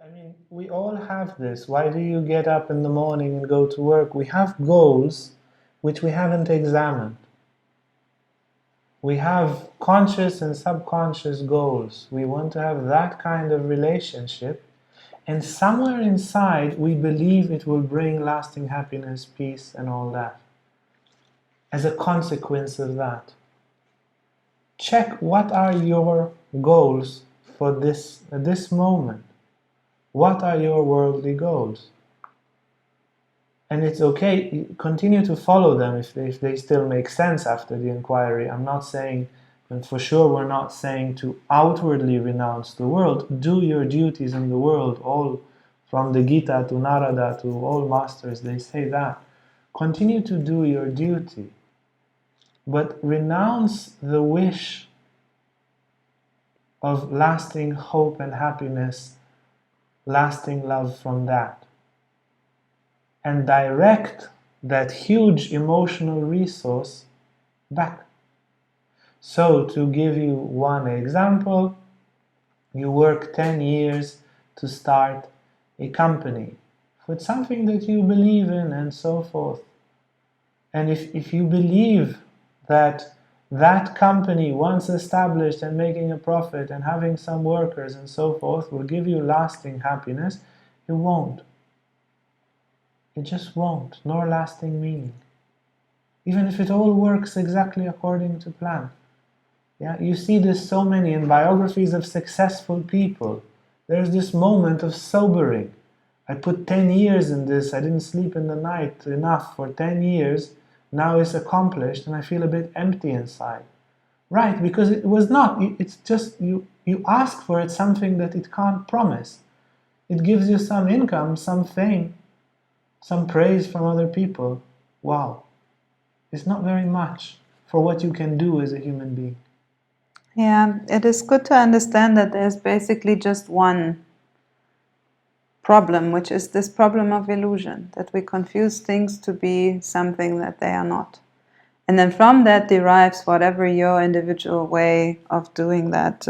I mean, we all have this. Why do you get up in the morning and go to work? We have goals which we haven't examined. We have conscious and subconscious goals. We want to have that kind of relationship, and somewhere inside we believe it will bring lasting happiness, peace, and all that. As a consequence of that, check what are your goals for this at this moment. What are your worldly goals? And it's okay, continue to follow them if they still make sense after the inquiry. I'm not saying, and for sure we're not saying to outwardly renounce the world. Do your duties in the world, all from the Gita to Narada to all masters, they say that. Continue to do your duty, but renounce the wish of lasting hope and happiness, lasting love from that, and direct that huge emotional resource back. So, to give you one example, you work 10 years to start a company with something that you believe in and so forth. And if you believe that that company, once established and making a profit and having some workers and so forth, will give you lasting happiness, it won't. It just won't, nor lasting meaning. Even if it all works exactly according to plan. Yeah, you see this so many in biographies of successful people. There's this moment of sobering. I put 10 years in this, I didn't sleep in the night enough for 10 years, now it's accomplished and I feel a bit empty inside. Right, because it was not, it's just you ask for it something that it can't promise. It gives you some income, some fame, some praise from other people. Wow, it's not very much for what you can do as a human being. Yeah, it is good to understand that there's basically just one problem, which is this problem of illusion, that we confuse things to be something that they are not. And then from that derives whatever your individual way of doing that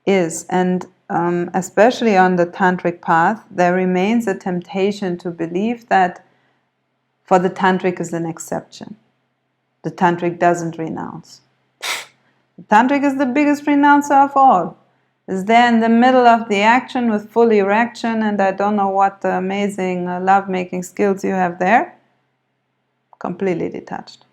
is. And especially on the Tantric path, there remains a temptation to believe that for the Tantric is an exception. The Tantric doesn't renounce. The Tantric is the biggest renouncer of all. Is there in the middle of the action with full erection, and I don't know what amazing love-making skills you have there. Completely detached.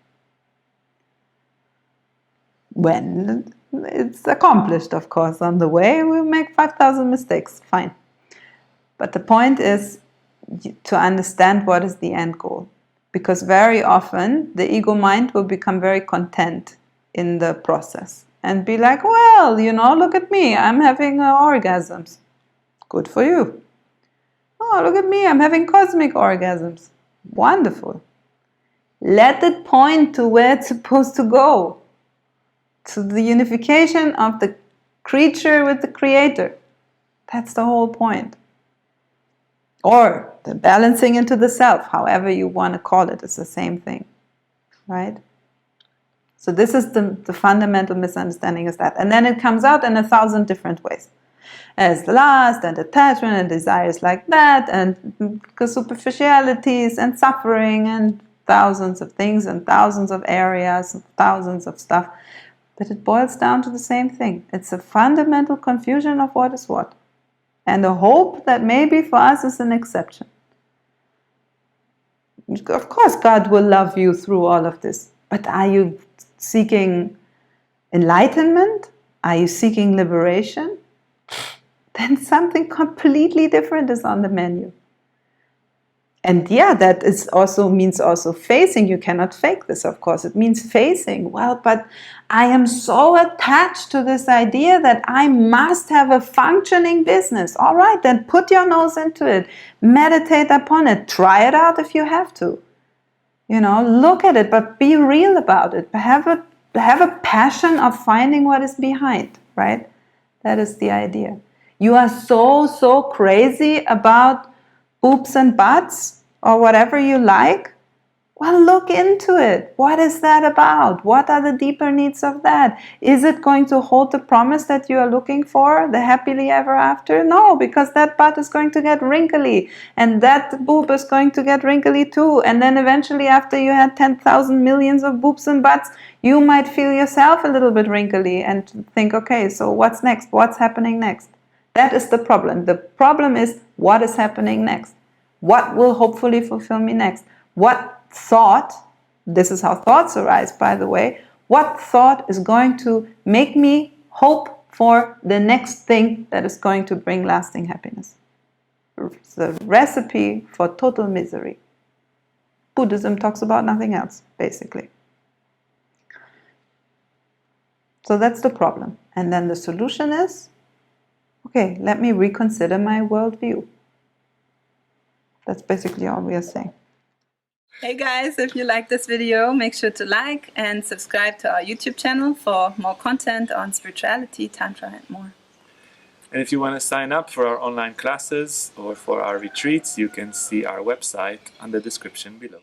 When it's accomplished, of course, on the way we make 5,000 mistakes, fine. But the point is to understand what is the end goal. Because very often the ego mind will become very content in the process and be like, well, look at me, I'm having orgasms. Good for you. Oh, look at me, I'm having cosmic orgasms. Wonderful. Let it point to where it's supposed to go. To the unification of the creature with the creator. That's the whole point. Or the balancing into the self, however you want to call it, it's the same thing. Right? So this is the fundamental misunderstanding is that. And then it comes out in 1,000 different ways. As lust and attachment and desires like that, and superficialities and suffering and thousands of things and thousands of areas and thousands of stuff. But it boils down to the same thing. It's a fundamental confusion of what is what. And a hope that maybe for us is an exception. Of course God will love you through all of this. But are you seeking enlightenment? Are you seeking liberation? Then something completely different is on the menu. And yeah, that is also means also facing. You cannot fake this, of course. It means facing. Well, but I am so attached to this idea that I must have a functioning business. All right, then put your nose into it. Meditate upon it. Try it out if you have to. Look at it, but be real about it. Have a passion of finding what is behind, right? That is the idea. You are so crazy about boobs and butts or whatever you like, Well, look into it. What is that about? What are the deeper needs of that? Is it going to hold the promise that you are looking for, the happily ever after? No, because that butt is going to get wrinkly, and that boob is going to get wrinkly too. And then eventually, after you had 10,000 millions of boobs and butts, you might feel yourself a little bit wrinkly and think, okay, so what's next? What's happening next? That is the problem. The problem is what is happening next? What will hopefully fulfill me next? What thought, this is how thoughts arise, by the way, what thought is going to make me hope for the next thing that is going to bring lasting happiness? It's the recipe for total misery. Buddhism talks about nothing else, basically. So that's the problem. And then the solution is, okay, let me reconsider my worldview. That's basically all we are saying. Hey guys, if you like this video, make sure to like and subscribe to our YouTube channel for more content on spirituality, Tantra and more. And if you want to sign up for our online classes or for our retreats, you can see our website on the description below.